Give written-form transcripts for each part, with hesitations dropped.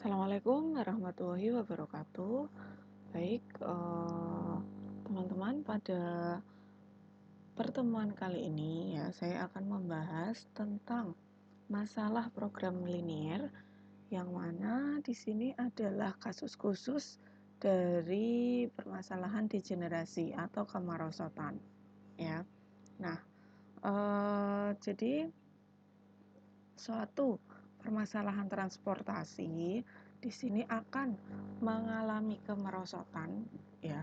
Assalamualaikum warahmatullahi wabarakatuh. Baik, teman-teman, pada pertemuan kali ini ya saya akan membahas tentang masalah program linier yang mana di sini adalah kasus khusus dari permasalahan degenerasi atau kemerosotan ya. Nah, jadi suatu permasalahan transportasi di sini akan mengalami kemerosotan ya.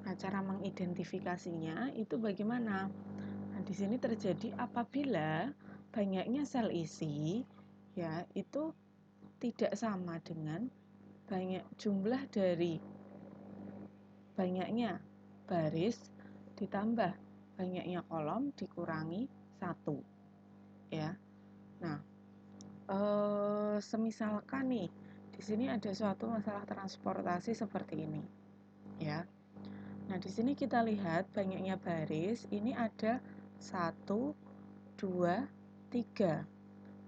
Nah, cara mengidentifikasinya itu bagaimana? Nah, di sini terjadi apabila banyaknya sel isi ya itu tidak sama dengan jumlah dari banyaknya baris ditambah banyaknya kolom dikurangi 1 ya. Nah, semisalkan nih di sini ada suatu masalah transportasi seperti ini ya. Nah, di sini kita lihat banyaknya baris ini ada 1, 2, 3.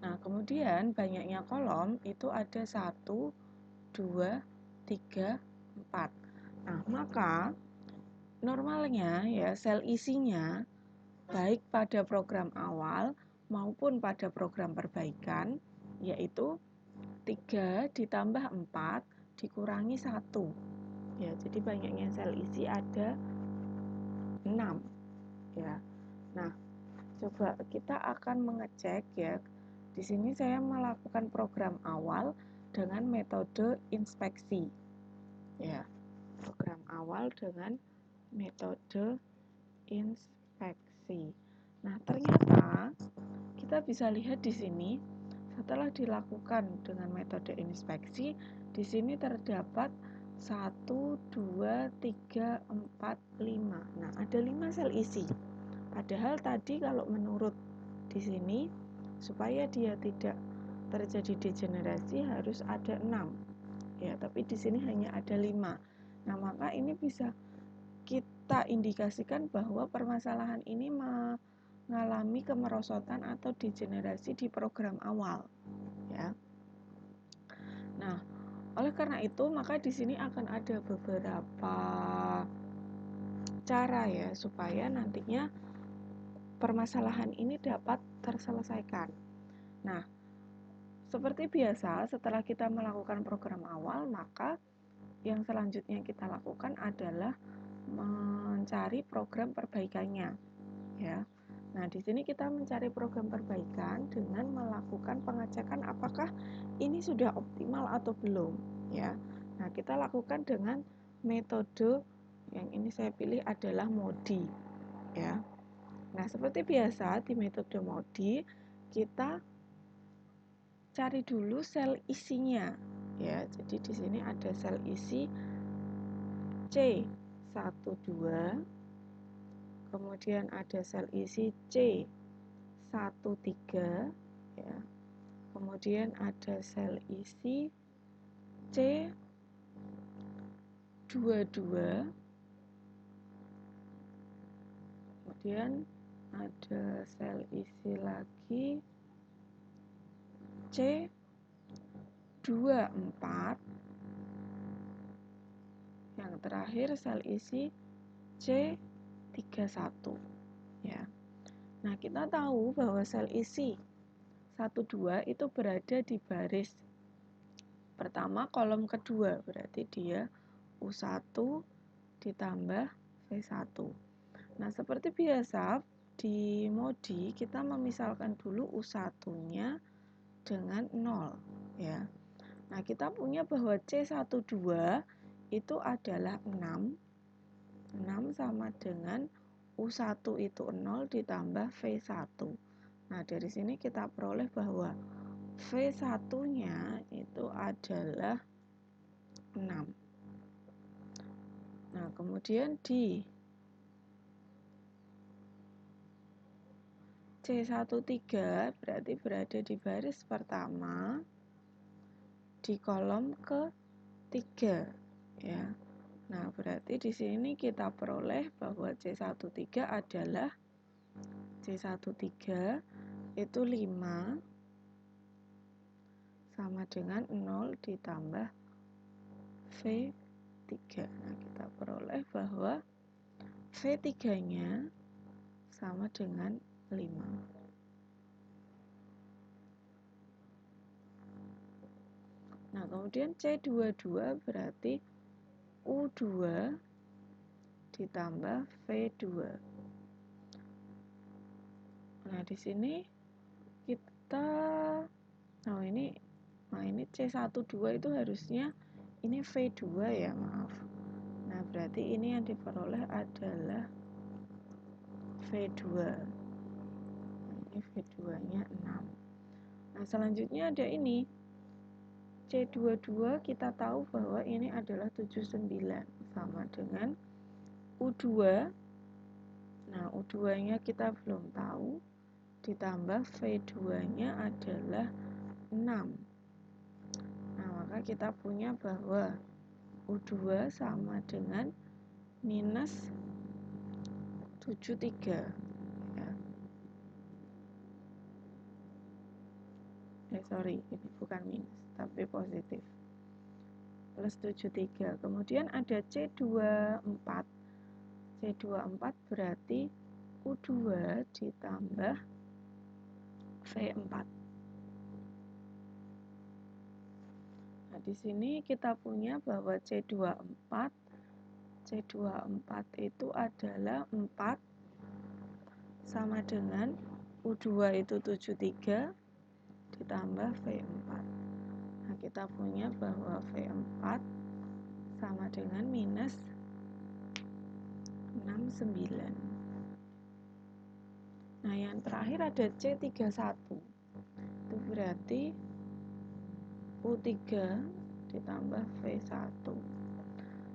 Nah, kemudian banyaknya kolom itu ada 1, 2, 3, 4. Nah, maka normalnya ya sel isinya baik pada program awal maupun pada program perbaikan yaitu 3 ditambah 4 dikurangi 1 ya, jadi banyaknya sel isi ada 6 ya. Nah, coba kita akan mengecek ya. Di sini saya melakukan program awal dengan metode inspeksi ya. Program awal dengan metode inspeksi. Nah, ternyata kita bisa lihat di sini setelah dilakukan dengan metode inspeksi, di sini terdapat 1, 2, 3, 4, 5. Nah, ada 5 sel isi. Padahal tadi kalau menurut di sini supaya dia tidak terjadi degenerasi harus ada 6. Ya, tapi di sini hanya ada 5. Nah, maka ini bisa kita indikasikan bahwa permasalahan ini mengalami kemerosotan atau degenerasi di program awal ya. Nah, oleh karena itu maka di sini akan ada beberapa cara ya supaya nantinya permasalahan ini dapat terselesaikan. Nah, seperti biasa setelah kita melakukan program awal maka yang selanjutnya kita lakukan adalah mencari program perbaikannya ya. Nah, di sini kita mencari program perbaikan dengan melakukan pengecekan apakah ini sudah optimal atau belum ya. Nah, kita lakukan dengan metode yang ini saya pilih adalah MODI ya. Nah, seperti biasa di metode MODI kita cari dulu sel isinya ya. Jadi di sini ada sel isi C12, kemudian ada sel isi C13 ya. Kemudian ada sel isi C22. Kemudian ada sel isi lagi C24. Yang terakhir sel isi C31 ya. Nah, kita tahu bahwa sel isi 12 itu berada di baris pertama kolom kedua, berarti dia U1 ditambah V1. Nah, seperti biasa di MODI kita memisalkan dulu U1-nya dengan 0 ya. Nah, kita punya bahwa C12 itu adalah 6. 6 sama dengan U1 itu 0 ditambah V1. Nah, dari sini kita peroleh bahwa V1-nya itu adalah 6. Nah, kemudian di C13 berarti berada di baris pertama di kolom ketiga ya. Nah, berarti di sini kita peroleh bahwa C13 adalah C13 itu 5 sama dengan 0 ditambah V3. Nah, kita peroleh bahwa V3-nya sama dengan 5. Nah, kemudian C22 berarti U2 ditambah V2. Nah, di sini kita ini C12 itu harusnya ini V2 ya, maaf. Nah, berarti ini yang diperoleh adalah V2. Ini V2-nya 6. Nah, selanjutnya ada ini. C22 kita tahu bahwa ini adalah 79 sama dengan U2. Nah, U2-nya kita belum tahu, ditambah V2-nya adalah 6. Nah, maka kita punya bahwa U2 sama dengan minus 73 ya. Sorry, ini bukan minus tapi positif, plus 73. Kemudian ada C24. C24 berarti U2 ditambah V4. Nah, di sini kita punya bahwa C24 itu adalah 4 sama dengan U2 itu 73 ditambah V4. Nah, kita punya bahwa V4 sama dengan minus 69. Nah, yang terakhir ada C31. Itu berarti U3 ditambah V1.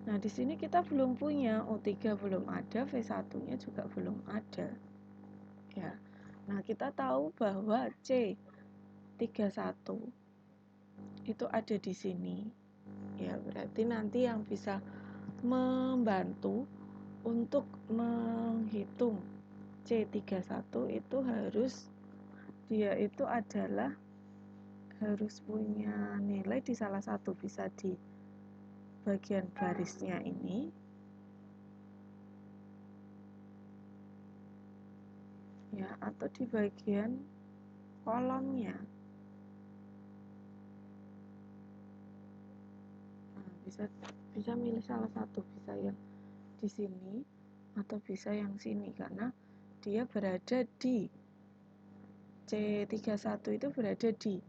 Nah, di sini kita belum punya, U3 belum ada, V1-nya juga belum ada. Ya. Nah, kita tahu bahwa C31 itu ada di sini. Ya, berarti nanti yang bisa membantu untuk menghitung C31 itu dia itu adalah harus punya nilai di salah satu, bisa di bagian barisnya ini ya, atau di bagian kolomnya. Nah, bisa milih salah satu, bisa yang di sini atau bisa yang sini, karena dia berada di C31 itu berada di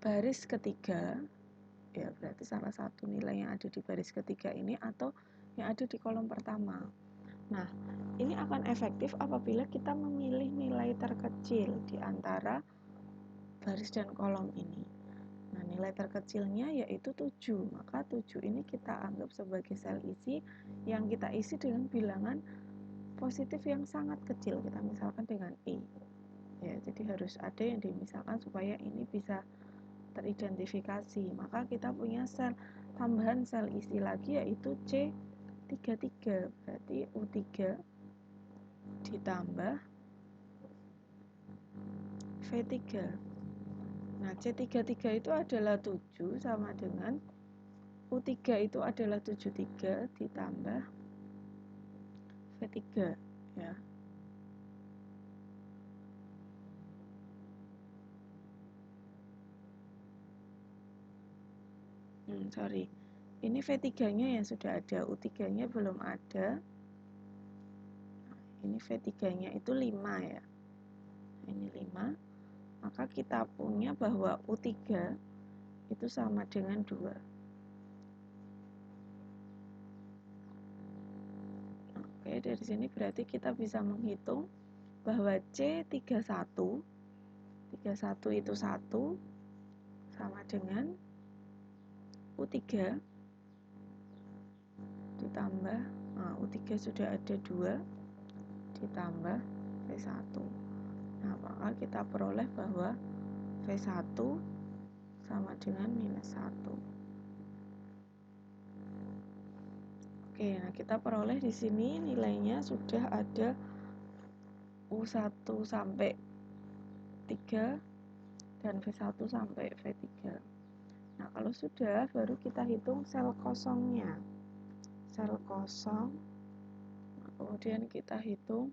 baris ketiga ya, berarti salah satu nilai yang ada di baris ketiga ini atau yang ada di kolom pertama. Nah, ini akan efektif apabila kita memilih nilai terkecil di antara baris dan kolom ini. Nah, nilai terkecilnya yaitu 7, maka 7 ini kita anggap sebagai sel isi yang kita isi dengan bilangan positif yang sangat kecil, kita misalkan dengan E ya, jadi harus ada yang dimisalkan supaya ini bisa teridentifikasi. Maka kita punya tambahan sel isi lagi yaitu C33, berarti U3 ditambah V3. Nah, C33 itu adalah 7 sama dengan U3 itu adalah 73 ditambah V3 ya. Sorry. Ini V3-nya yang sudah ada, U3-nya belum ada. Ini V3-nya itu 5 ya. Ini 5. Maka kita punya bahwa U3 itu sama dengan 2. Oke, dari sini berarti kita bisa menghitung bahwa C31 itu 1 sama dengan U3 ditambah U3 sudah ada 2 ditambah V1. Nah, maka kita peroleh bahwa V1 sama dengan minus 1. Oke, nah kita peroleh di sini nilainya sudah ada U1 sampai 3 dan V1 sampai V3. Nah, kalau sudah, baru kita hitung sel kosongnya. Sel kosong, nah, kemudian kita hitung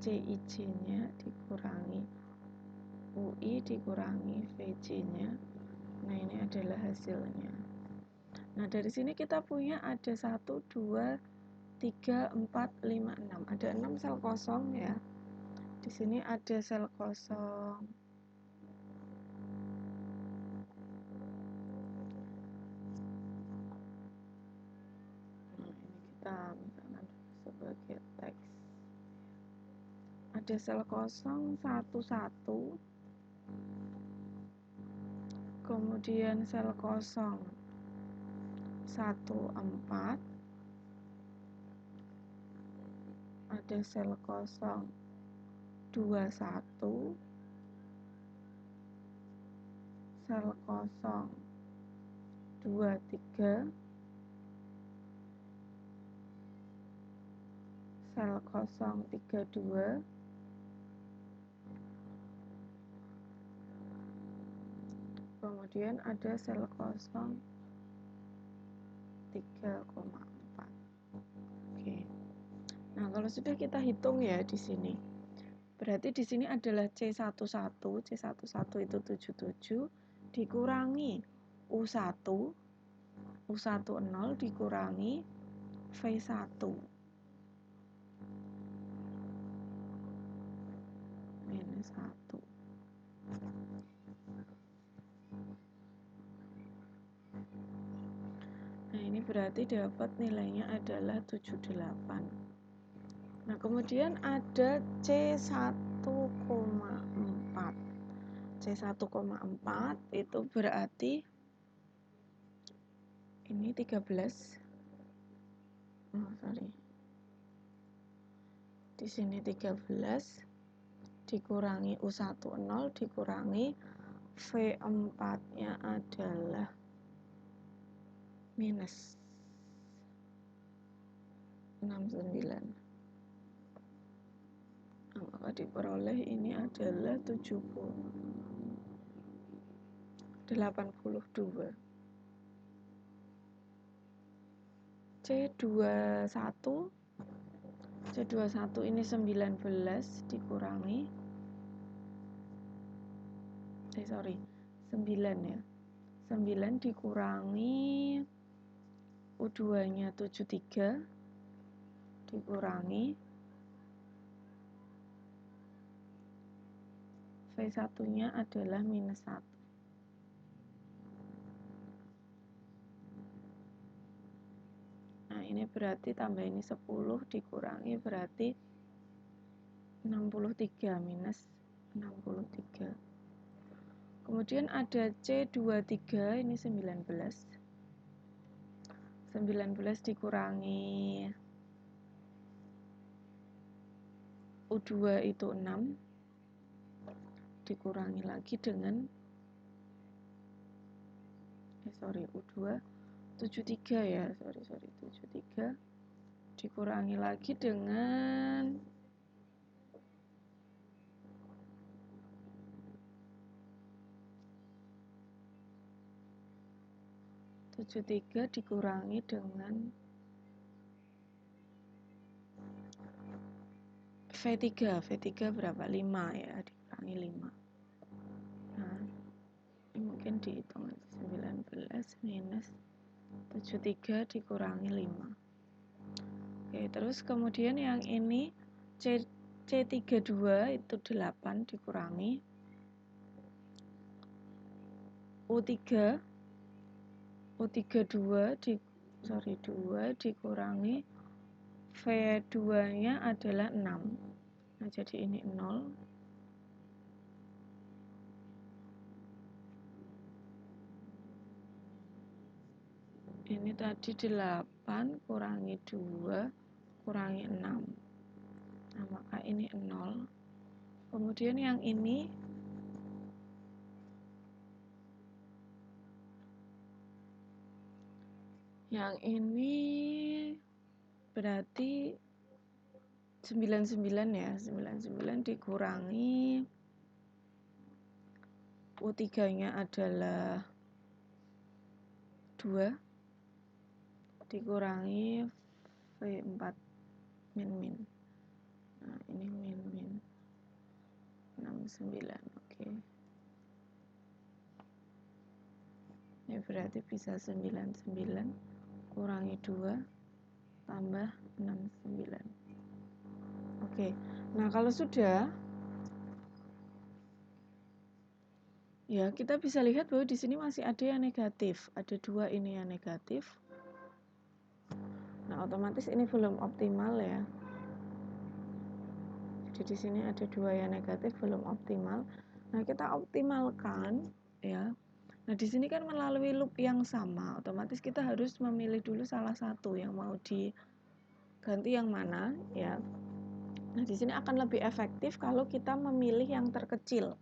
CIJ-nya dikurangi UI dikurangi VJ-nya. Nah, ini adalah hasilnya. Nah, dari sini kita punya ada 1, 2, 3, 4, 5, 6. Ada 6 sel kosong ya. Di sini ada sel kosong. Nah, ini kita misalkan sebagai teks. Ada sel kosong 1, 1. Kemudian sel kosong 1, 4. Ada sel kosong 2, 1. Sel kosong 2, 3. Sel kosong 3, 2. Kemudian ada sel kosong 3,4. Oke. Nah, kalau sudah kita hitung ya di sini. Berarti di sini adalah C11, C11 itu 77 dikurangi U1, U10 dikurangi V1 minus 1. Nah, ini berarti dapat nilainya adalah 78. Nah, kemudian ada C1,4. C1,4 itu berarti ini 13. Oh, sorry. Di sini 13 dikurangi U10 dikurangi V4-nya adalah minus 69. Nah, maka diperoleh ini adalah 82. C21 ini 19 dikurangi 9 ya. 9 dikurangi U2-nya 73 dikurangi V1-nya adalah minus 1. Nah, ini berarti tambah ini 10 dikurangi berarti 63 minus 63. Kemudian ada C23 ini 19. 19 dikurangi U2 itu 6 dikurangi lagi dengan U2 73 ya, 73 dikurangi lagi dengan 73 dikurangi dengan V3 berapa? 5 ya, dikurangi 5. Nah, ini mungkin dihitung 19 minus 73 dikurangi 5. Oke, terus kemudian yang ini C32 itu 8 dikurangi U3 2 dikurangi V2-nya adalah 6. Nah, jadi ini 0. Ini tadi 8 kurangi 2 kurangi 6. Nah, maka ini 0. Kemudian yang ini berarti 99 ya. 99 dikurangi U3-nya adalah 2 dikurangi V4 min. Nah, ini min 69. Oke. Ini berarti bisa 99 kurangi 2 tambah 69. Oke. Nah, kalau sudah ya, kita bisa lihat bahwa di sini masih ada yang negatif. Ada 2 ini yang negatif. Nah, otomatis ini belum optimal ya. Jadi di sini ada 2 yang negatif, belum optimal. Nah, kita optimalkan ya. Nah, di sini kan melalui loop yang sama, otomatis kita harus memilih dulu salah satu yang mau diganti yang mana ya. Nah, di sini akan lebih efektif kalau kita memilih yang terkecil.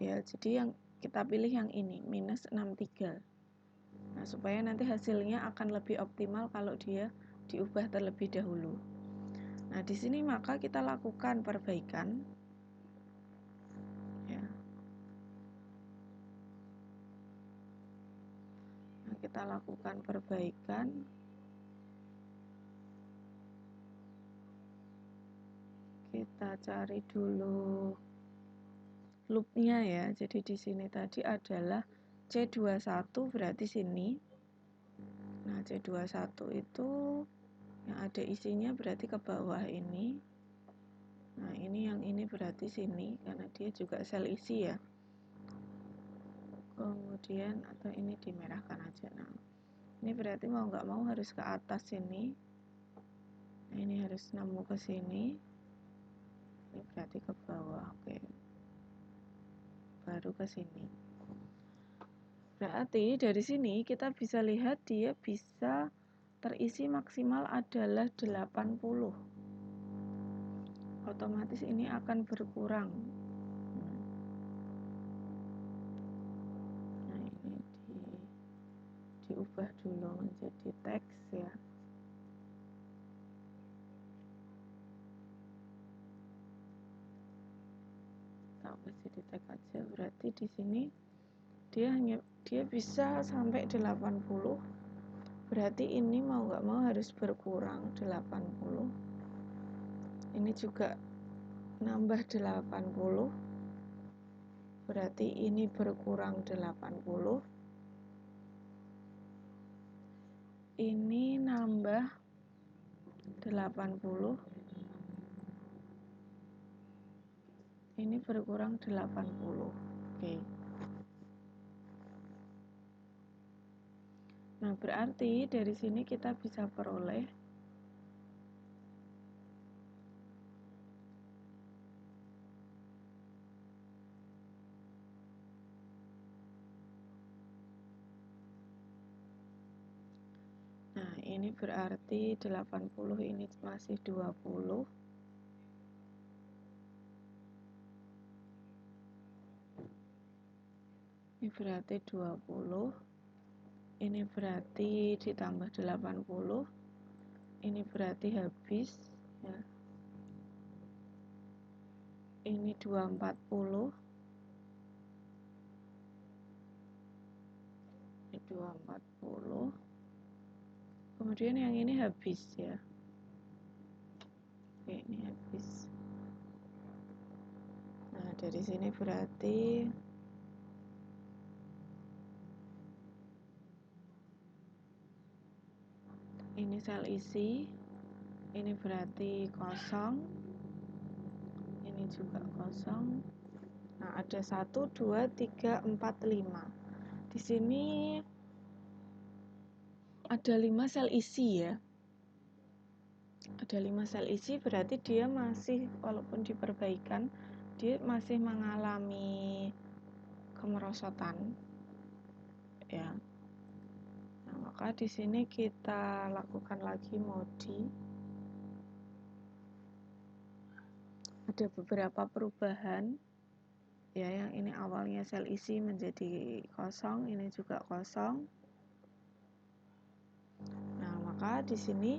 Ya, jadi yang kita pilih yang ini, minus 63. Nah, supaya nanti hasilnya akan lebih optimal kalau dia diubah terlebih dahulu. Nah, di sini maka kita lakukan perbaikan. Ya. Nah, kita lakukan perbaikan. Kita cari dulu loopnya ya. Jadi di sini tadi adalah C21 berarti sini. Nah, C21 itu yang ada isinya berarti ke bawah ini. Nah, ini berarti sini karena dia juga sel isi ya. Kemudian atau ini dimerahkan aja. Nah, ini berarti mau nggak mau harus ke atas sini. Nah, ini harus nemu ke sini. Ini berarti ke bawah. Oke. Baru ke sini. Berarti dari sini kita bisa lihat dia bisa terisi maksimal adalah 80. Otomatis ini akan berkurang. Nah, ini diubah dulu menjadi teks ya. Tak kasih di teks aja. Berarti di sini dia bisa sampai 80. Berarti ini mau nggak mau harus berkurang 80. Ini juga nambah 80. Berarti ini berkurang 80. Ini nambah 80. Ini berkurang 80. Oke. Nah, berarti dari sini kita bisa peroleh nah, ini berarti 80 ini masih 20. Ini berarti 20. Ini berarti ditambah 80. Ini berarti habis ya. Ini 240. Ini 240. Kemudian yang ini habis ya. Oke, ini habis. Nah, dari sini berarti ini sel isi, ini berarti kosong, ini juga kosong. Nah, ada 1, 2, 3, 4, 5. Di sini ada 5 sel isi ya. Ada 5 sel isi berarti dia masih, walaupun diperbaikan, dia masih mengalami kemerosotan ya. Nah, maka di sini kita lakukan lagi modi. Ada beberapa perubahan ya, yang ini awalnya sel isi menjadi kosong, ini juga kosong. Nah, maka di sini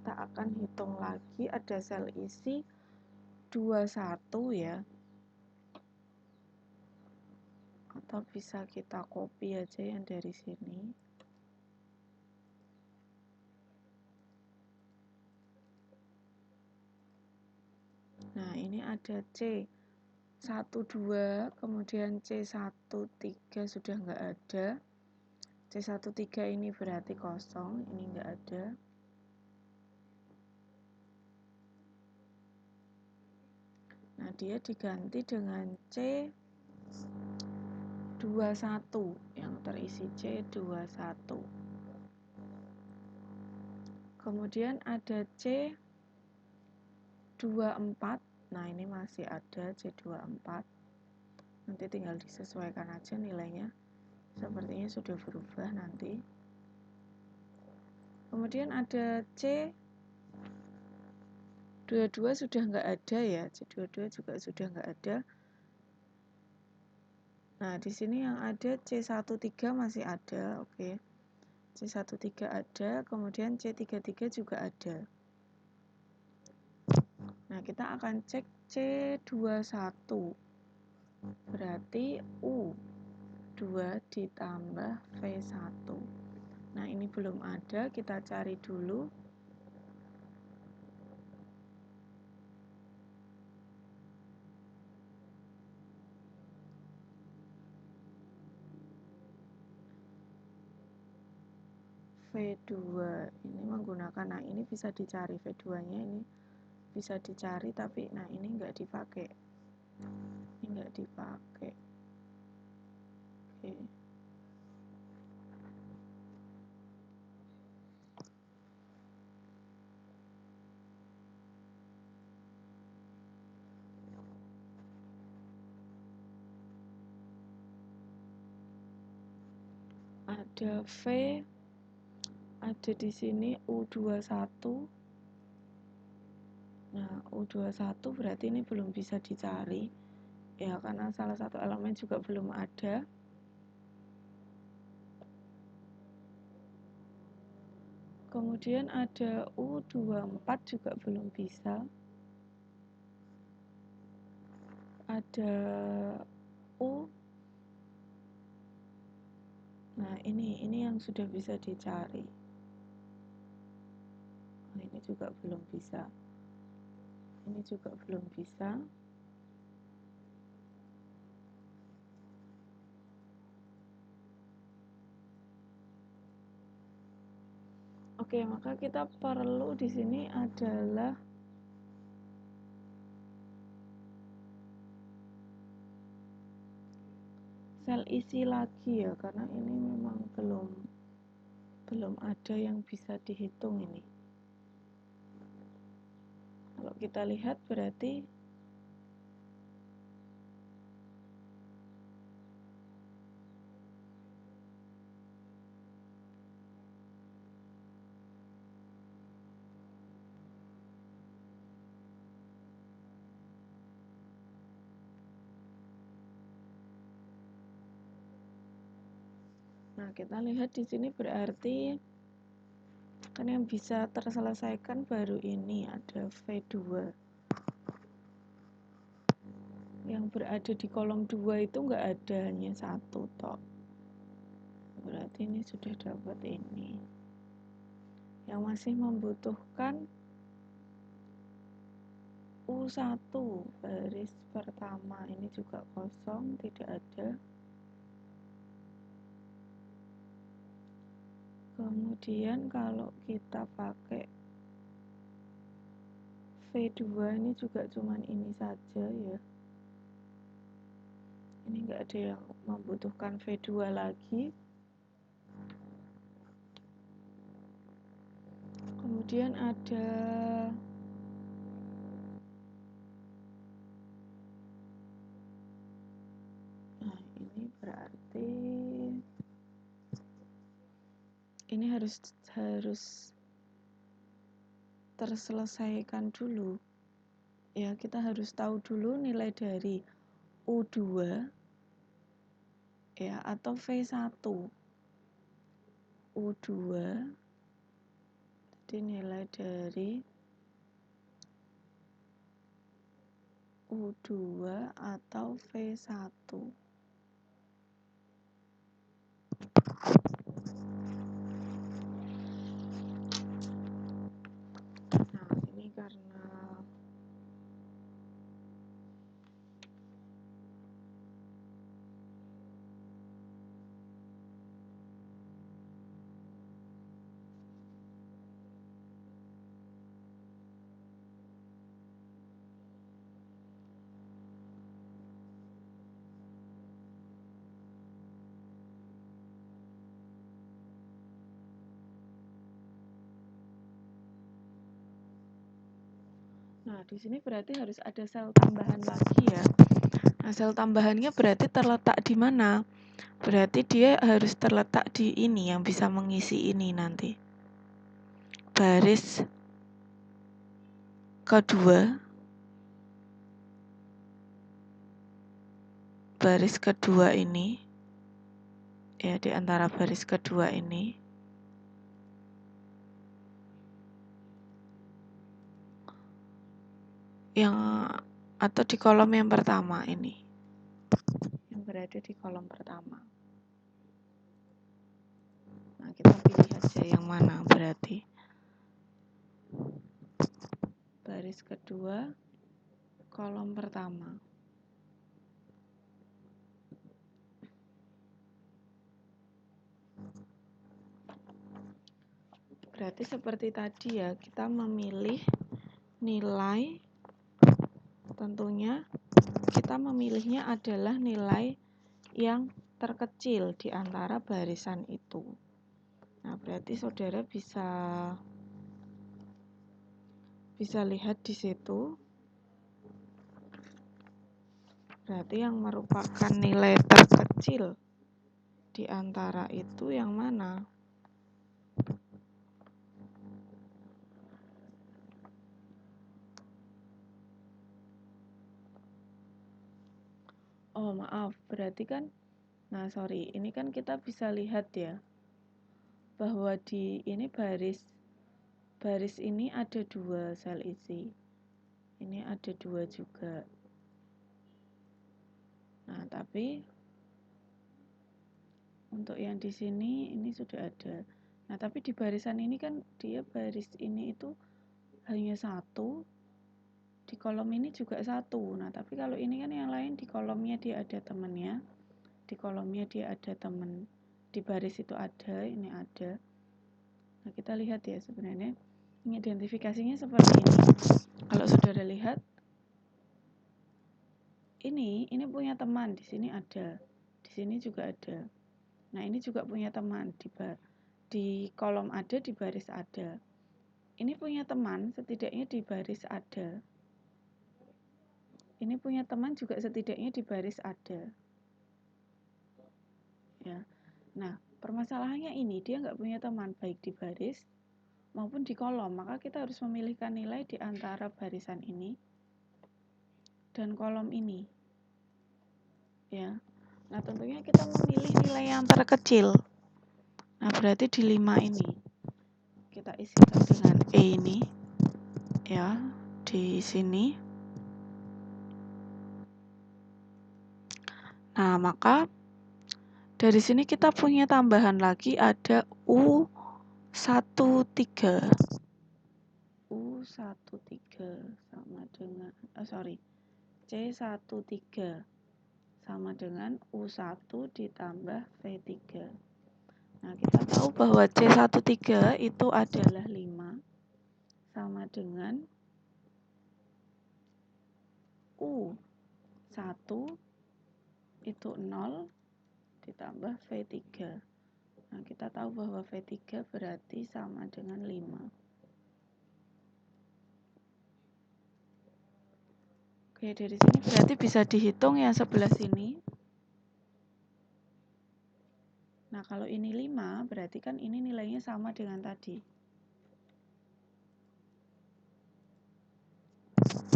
kita akan hitung lagi ada sel isi 21 ya. atau bisa kita copy aja yang dari sini. Nah, ini ada C12, kemudian C13 sudah nggak ada. C13 ini berarti kosong, ini nggak ada. Nah, dia diganti dengan C21 yang terisi C21. Kemudian ada C24. Nah, ini masih ada C24. Nanti tinggal disesuaikan aja nilainya. Sepertinya sudah berubah nanti. Kemudian ada C22 sudah nggak ada ya. C22 juga sudah nggak ada. Nah, di sini yang ada C13 masih ada, oke. C13 ada, kemudian C33 juga ada. Nah, kita akan cek C21. Berarti U2 ditambah V1. Nah, ini belum ada, kita cari dulu. V2 ini menggunakan, nah ini bisa dicari V2-nya, ini bisa dicari, tapi nah ini enggak dipakai. Ini enggak dipakai. Oke. Ada V, ada di sini U21. Nah, U21 berarti ini belum bisa dicari. Ya, karena salah satu elemen juga belum ada. Kemudian ada U24 juga belum bisa. Ada U. Nah, ini yang sudah bisa dicari. Nah, ini juga belum bisa. Ini juga belum bisa. Oke, maka kita perlu di sini adalah sel isi lagi ya, karena ini memang belum ada yang bisa dihitung ini. Kalau kita lihat berarti nah, kita lihat di sini berarti kan yang bisa terselesaikan baru ini ada V2. Yang berada di kolom 2 itu enggak ada, hanya satu tok. Berarti ini sudah dapat ini. Yang masih membutuhkan U1 baris pertama, ini juga kosong, tidak ada. Kemudian kalau kita pakai V2 ini juga cuman ini saja ya. Ini enggak ada yang membutuhkan V2 lagi. Kemudian ada nah, ini berarti ini harus terselesaikan dulu. Ya, kita harus tahu dulu nilai dari U2 ya atau V1. U2 jadi nilai dari U2 atau V1. Nah, di sini berarti harus ada sel tambahan lagi ya. Nah, sel tambahannya berarti terletak di mana? Berarti dia harus terletak di ini yang bisa mengisi ini nanti. Baris kedua. Baris kedua ini. Ya, di antara baris kedua ini. Yang atau di kolom yang pertama ini. Yang berada di kolom pertama. Nah, kita pilih aja yang mana berarti. Baris kedua, kolom pertama. Berarti seperti tadi ya, kita memilih nilai, tentunya kita memilihnya adalah nilai yang terkecil di antara barisan itu. Nah, berarti saudara bisa lihat di situ. Berarti yang merupakan nilai terkecil di antara itu yang mana? Oh, maaf, berarti kan, nah sorry, ini kan kita bisa lihat ya, bahwa di ini baris ini ada 2 sel isi. Ini ada 2 juga. Nah, tapi untuk yang di sini ini sudah ada. Nah, tapi di barisan ini kan dia baris ini itu hanya 1, di kolom ini juga 1. Nah, tapi kalau ini kan yang lain di kolomnya dia ada temennya, di kolomnya dia ada temen, di baris itu ada, ini ada. Nah, kita lihat ya sebenarnya ini identifikasinya seperti ini. Kalau saudara lihat, ini punya teman, di sini ada, di sini juga ada. Nah, ini juga punya teman, di kolom ada, di baris ada. Ini punya teman, setidaknya di baris ada. Ini punya teman juga setidaknya di baris ada. Ya. Nah, permasalahannya ini dia nggak punya teman baik di baris maupun di kolom, maka kita harus memilihkan nilai di antara barisan ini dan kolom ini. Ya. Nah, tentunya kita memilih nilai yang terkecil. Nah, berarti di 5 ini kita isikan dengan E ini. Ya, di sini. Nah, maka dari sini kita punya tambahan lagi ada U13. U13 sama dengan C13 sama dengan U1 ditambah V3. Nah, kita tahu bahwa C13 itu adalah 5 sama dengan U1 itu 0 ditambah V3. Nah, kita tahu bahwa V3 berarti sama dengan 5. Oke, dari sini berarti bisa dihitung yang sebelah sini. Nah, kalau ini 5, berarti kan ini nilainya sama dengan tadi.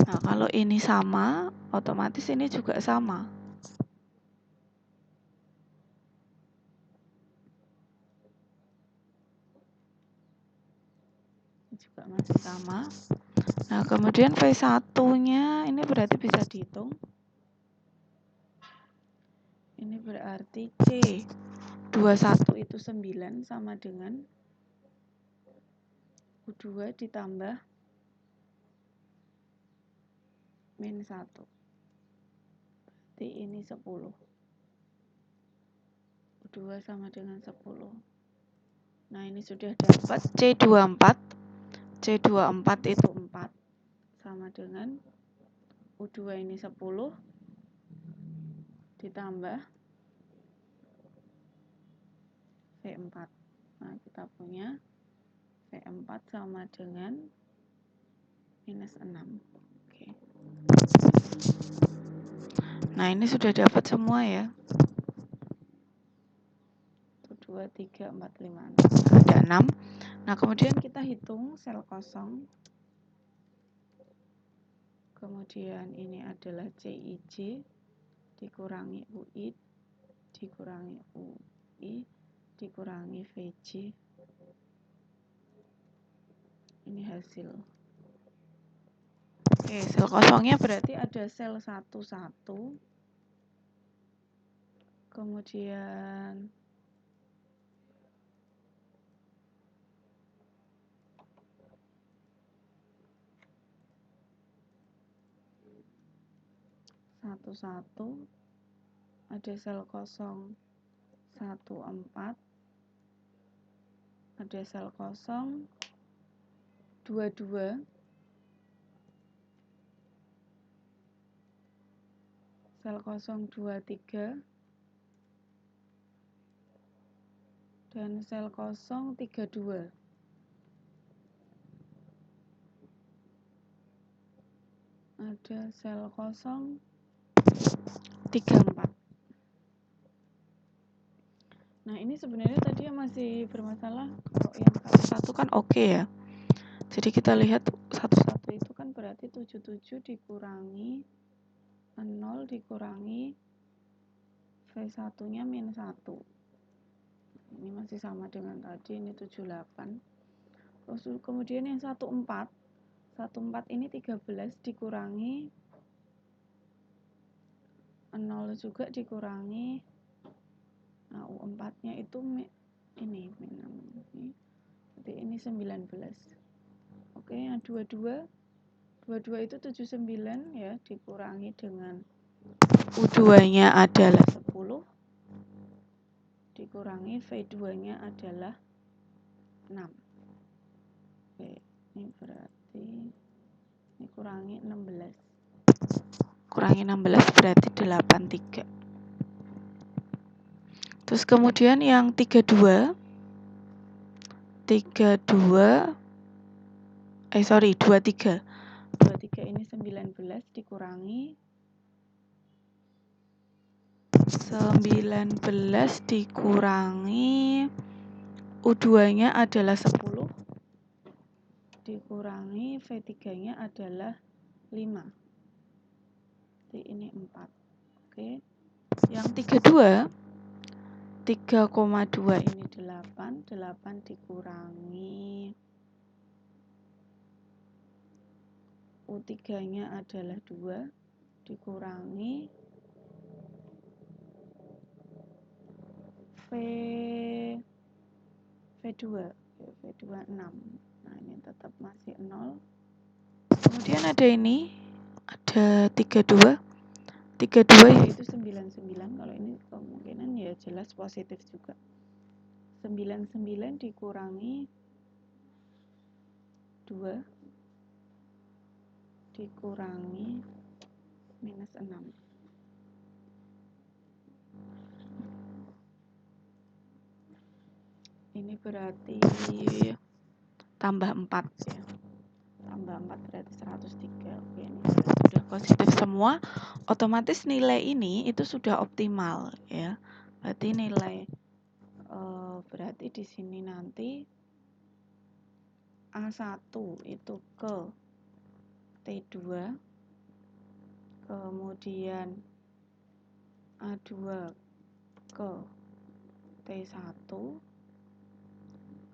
Nah, kalau ini sama, otomatis ini juga sama. Ini juga masih sama. Nah, kemudian V1-nya ini berarti bisa dihitung. Ini berarti C21 itu 9 sama dengan U2 ditambah min 1. Berarti ini 10. U2 sama dengan 10. Nah, ini sudah dapat C24. C24 itu 4 sama dengan U2 ini 10 ditambah V4. Nah, kita punya V4 sama dengan minus 6. Nah, ini sudah dapat semua ya. 2, 3, 4, 5, 6. Ada 6. Nah, kemudian kita hitung sel kosong. Kemudian ini adalah CIJ dikurangi UI dikurangi UI dikurangi VJ. Ini hasil. Oke, sel kosongnya berarti ada sel 1, 1. Kemudian satu satu, ada sel kosong 1, 4, ada sel kosong 2, 2, sel kosong 2, 3, dan sel kosong 3, 2. Ada sel kosong 3, 4. Nah, ini sebenarnya tadi yang masih bermasalah kalau yang satu kan oke ya. Jadi kita lihat 1 itu kan berarti 77 dikurangi 0 dikurangi V1-nya min 1. Ini masih sama dengan tadi, ini 78. Terus kemudian yang 14 ini 13 dikurangi 0 juga dikurangi, nah U4 nya itu ini min 6 berarti ini 19. Oke, yang 22 itu 79 ya, dikurangi dengan U2 nya adalah 10 dikurangi V2 nya adalah 6. Oke, ini berarti ini kurangi 16 berarti 83. Terus kemudian yang 23 ini 19 dikurangi U2 nya adalah 10 dikurangi V3 nya adalah 5. Jadi ini 4. Oke. Yang 3,2 ini 8 dikurangi U3 nya adalah 2 dikurangi V2 6. Nah, ini tetap masih 0. Kemudian ada ini, ada 32 yaitu 99. Kalau ini kemungkinan ya jelas positif juga. 99 dikurangi 2 dikurangi minus 6. Ini berarti tambah 4 ya. Tambah 4 berarti 103. Oke, ini sudah positif semua. Otomatis nilai ini itu sudah optimal ya. Berarti nilai berarti di sini nanti A1 itu ke T2, kemudian A2 ke T1,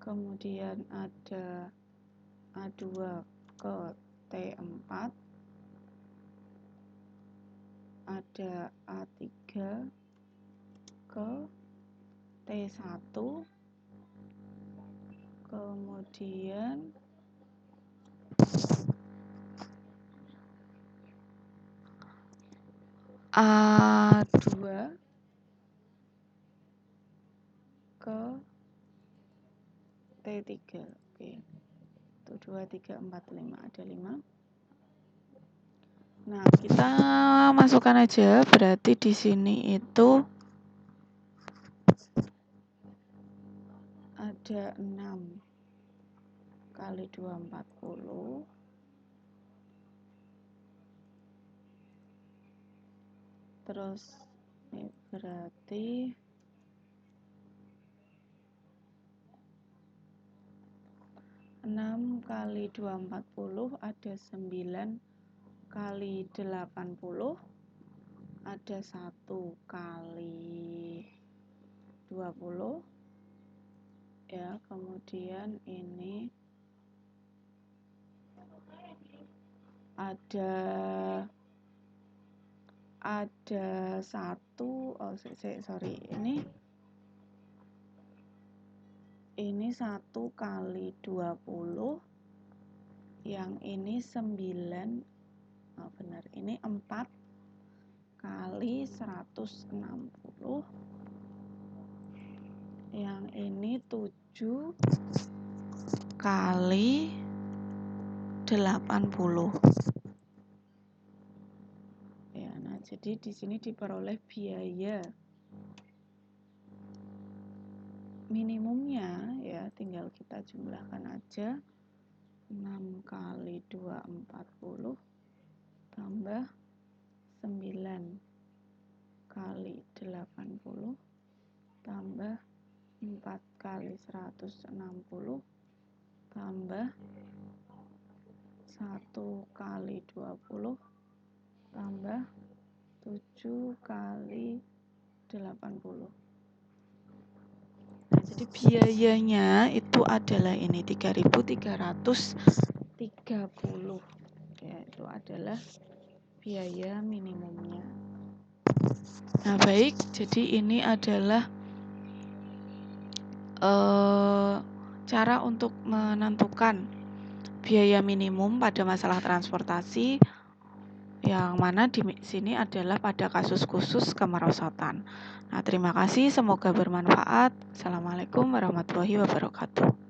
kemudian ada A2 ke T4, ada A3 ke T1, kemudian A2 ke T3. Oke. Itu 2, 3, 4, 5. Ada 5. Nah, kita masukkan aja. Berarti di sini itu ada 6 kali 2, 40. Terus ini berarti 6 kali 2 40, ada 9 kali 80, ada 1 kali 20 ya. Kemudian ini ada 1, sorry, ini 1 kali 20, yang ini 9, benar, ini 4 kali 160, yang ini 7 kali 80 ya. Nah, jadi di sini diperoleh biaya minimumnya ya, tinggal kita jumlahkan aja. 6 kali 2 40 tambah 9 kali 80 tambah 4 kali 160 tambah 1 kali 20 tambah 7 kali 80. Nah, jadi biayanya itu adalah ini 3.330 ya, itu adalah biaya minimumnya. Nah, baik, jadi ini adalah cara untuk menentukan biaya minimum pada masalah transportasi, yang mana di sini adalah pada kasus khusus kemerosotan. Nah, terima kasih, semoga bermanfaat. Assalamualaikum warahmatullahi wabarakatuh.